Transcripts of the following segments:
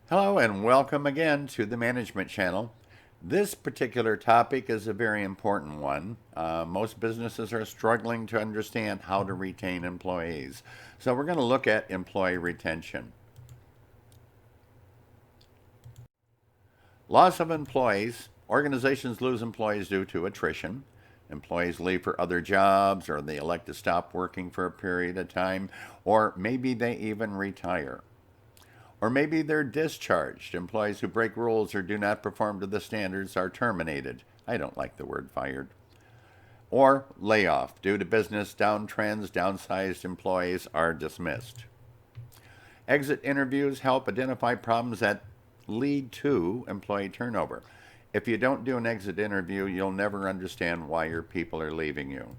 Hello and welcome again to the Management Channel. This particular topic is a very important one. Most businesses are struggling to understand how to retain employees. So we're going to look at employee retention. Loss of employees. Organizations lose employees due to attrition. Employees leave for other jobs, or they elect to stop working for a period of time, or maybe they even retire. Or maybe they're discharged. Employees who break rules or do not perform to the standards are terminated. I don't like the word fired. Or layoff. Due to business downtrends, downsized employees are dismissed. Exit interviews help identify problems that lead to employee turnover. If you don't do an exit interview, you'll never understand why your people are leaving you.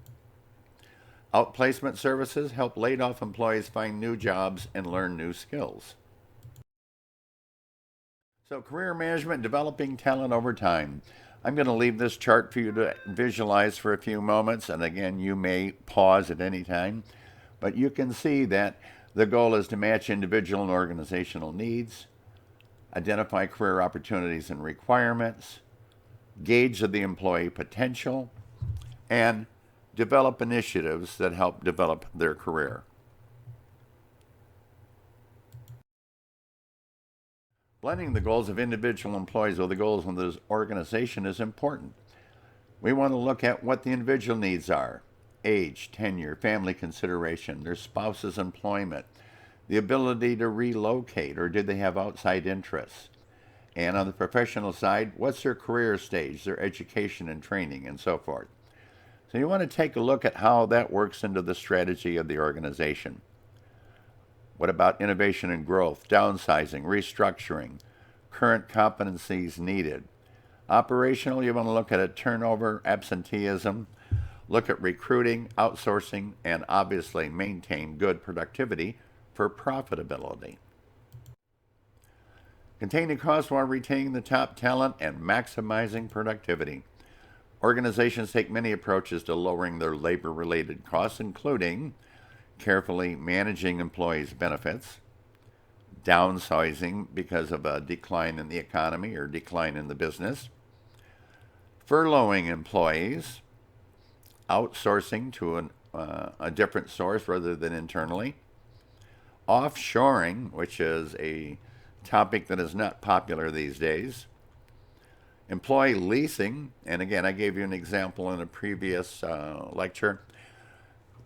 Outplacement services help laid off employees find new jobs and learn new skills. So, career management, developing talent over time. I'm going to leave this chart for you to visualize for a few moments, and again, you may pause at any time, but you can see that the goal is to match individual and organizational needs, identify career opportunities and requirements, gauge the employee potential, and develop initiatives that help develop their career. Blending the goals of individual employees with the goals of the organization is important. We want to look at what the individual needs are: age, tenure, family consideration, their spouse's employment, the ability to relocate, or do they have outside interests? And on the professional side, what's their career stage, their education and training, and so forth. So you want to take a look at how that works into the strategy of the organization. What about innovation and growth, downsizing, restructuring, current competencies needed? Operational, you want to look at a turnover, absenteeism, look at recruiting, outsourcing, and obviously maintain good productivity for profitability. Containing costs while retaining the top talent and maximizing productivity. Organizations take many approaches to lowering their labor related costs, including carefully managing employees' benefits, downsizing because of a decline in the economy or decline in the business, furloughing employees, outsourcing to a different source rather than internally, offshoring, which is a topic that is not popular these days, employee leasing, and again, I gave you an example in a previous lecture.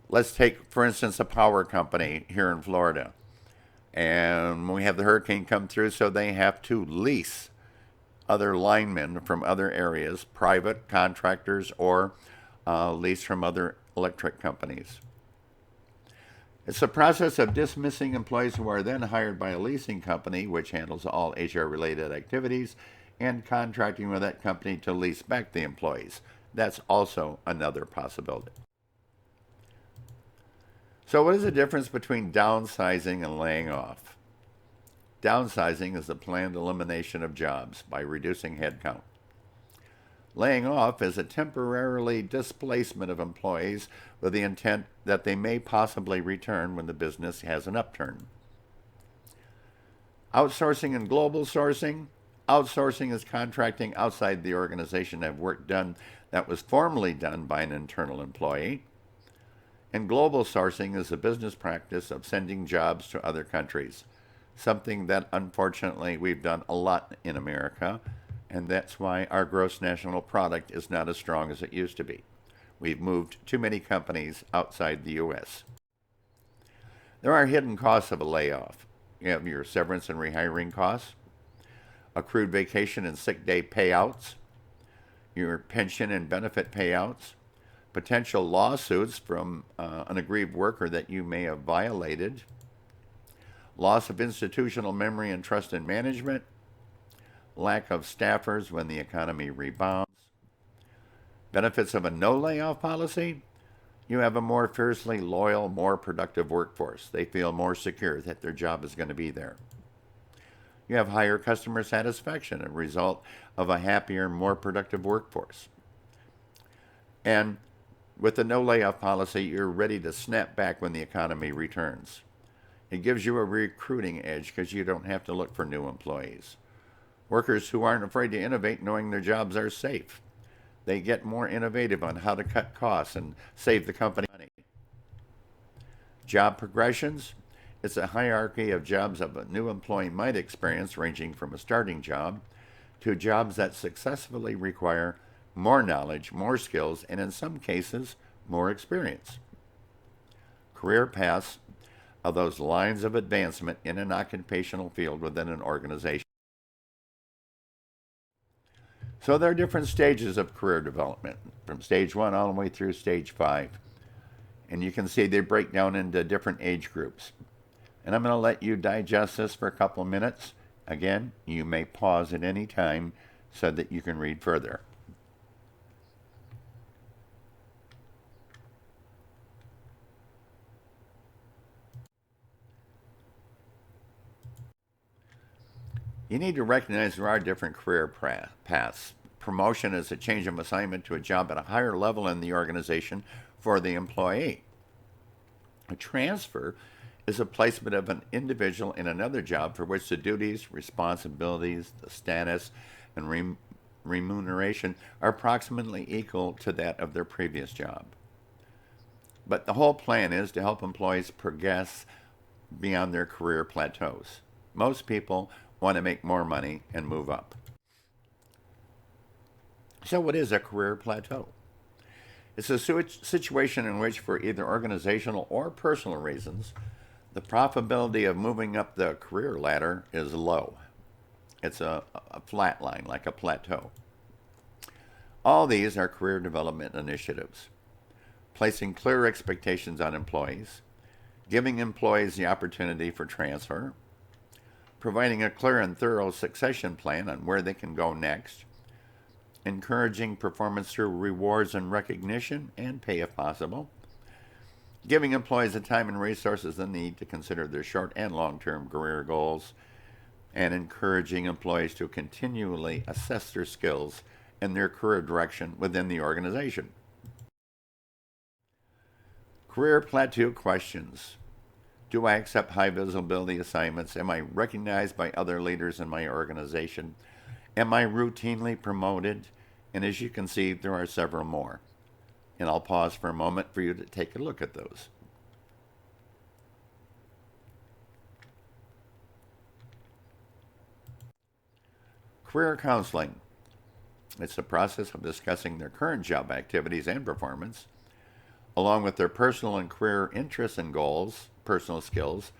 Let's take, for instance, a power company here in Florida. And we have the hurricane come through, so they have to lease other linemen from other areas, private contractors, or lease from other electric companies. It's a process of dismissing employees who are then hired by a leasing company, which handles all HR related activities, and contracting with that company to lease back the employees. That's also another possibility. So, what is the difference between downsizing and laying off? Downsizing is the planned elimination of jobs by reducing headcount. Laying off is a temporarily displacement of employees with the intent that they may possibly return when the business has an upturn. Outsourcing and global sourcing. Outsourcing is contracting outside the organization to have work done that was formerly done by an internal employee. And global sourcing is a business practice of sending jobs to other countries, something that unfortunately we've done a lot in America, and that's why our gross national product is not as strong as it used to be. We've moved too many companies outside the U.S. There are hidden costs of a layoff. You have your severance and rehiring costs, accrued vacation and sick day payouts, your pension and benefit payouts, potential lawsuits from an aggrieved worker that you may have violated, loss of institutional memory and trust in management, lack of staffers when the economy rebounds. Benefits of a no layoff policy: you have a more fiercely loyal, more productive workforce. They feel more secure that their job is going to be there. You have higher customer satisfaction, a result of a happier, more productive workforce. And with the no layoff policy, you're ready to snap back when the economy returns. It gives you a recruiting edge because you don't have to look for new employees. Workers who aren't afraid to innovate knowing their jobs are safe. They get more innovative on how to cut costs and save the company money. Job progressions. It's a hierarchy of jobs that a new employee might experience, ranging from a starting job to jobs that successfully require more knowledge, more skills, and in some cases, more experience. Career paths are those lines of advancement in an occupational field within an organization. So there are different stages of career development, from stage 1 all the way through stage 5. And you can see they break down into different age groups. And I'm going to let you digest this for a couple of minutes. Again, you may pause at any time so that you can read further. You need to recognize there are different career paths. Promotion is a change of assignment to a job at a higher level in the organization for the employee. A transfer is a placement of an individual in another job for which the duties, responsibilities, the status, and remuneration are approximately equal to that of their previous job. But the whole plan is to help employees progress beyond their career plateaus. Most people want to make more money and move up. So, what is a career plateau? It's a situation in which, for either organizational or personal reasons, the probability of moving up the career ladder is low. It's a flat line, like a plateau. All these are career development initiatives, placing clear expectations on employees, giving employees the opportunity for transfer, providing a clear and thorough succession plan on where they can go next, encouraging performance through rewards and recognition and pay if possible, giving employees the time and resources they need to consider their short and long-term career goals, and encouraging employees to continually assess their skills and their career direction within the organization. Career plateau questions. Do I accept high visibility assignments? Am I recognized by other leaders in my organization? Am I routinely promoted? And as you can see, there are several more. And I'll pause for a moment for you to take a look at those. Career counseling. It's the process of discussing their current job activities and performance, along with their personal and career interests and goals, personal skills,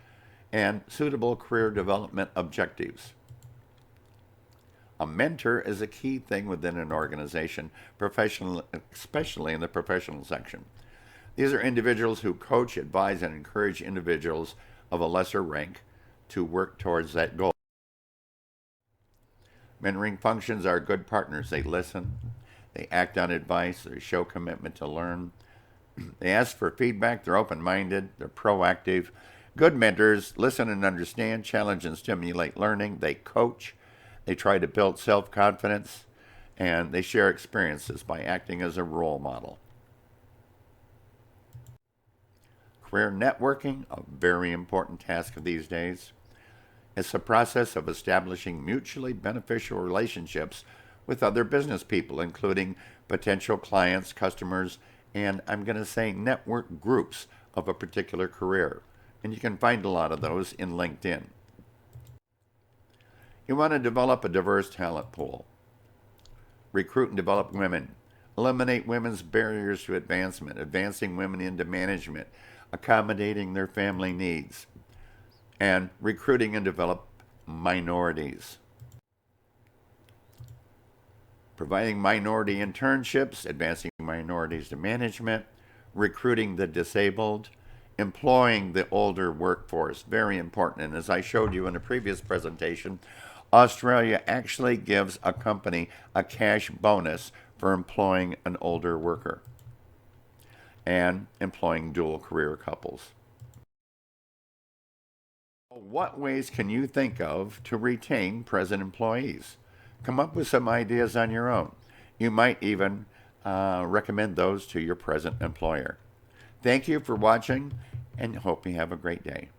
and suitable career development objectives. A mentor is a key thing within an organization, professional, especially in the professional section. These are individuals who coach, advise, and encourage individuals of a lesser rank to work towards that goal. Mentoring functions are good partners. They listen, they act on advice, they show commitment to learn, they ask for feedback, they're open-minded, they're proactive. Good mentors listen and understand, challenge and stimulate learning, they coach, they try to build self-confidence, and they share experiences by acting as a role model. Career networking, a very important task these days. It's a process of establishing mutually beneficial relationships with other business people, including potential clients, customers, and I'm going to say network groups of a particular career. And you can find a lot of those in LinkedIn. You want to develop a diverse talent pool. Recruit and develop women. Eliminate women's barriers to advancement, advancing women into management, accommodating their family needs, and recruiting and develop minorities. Providing minority internships, advancing minorities to management, recruiting the disabled, employing the older workforce, very important. And as I showed you in a previous presentation, Australia actually gives a company a cash bonus for employing an older worker and employing dual career couples. What ways can you think of to retain present employees? Come up with some ideas on your own. You might even recommend those to your present employer. Thank you for watching and hope you have a great day.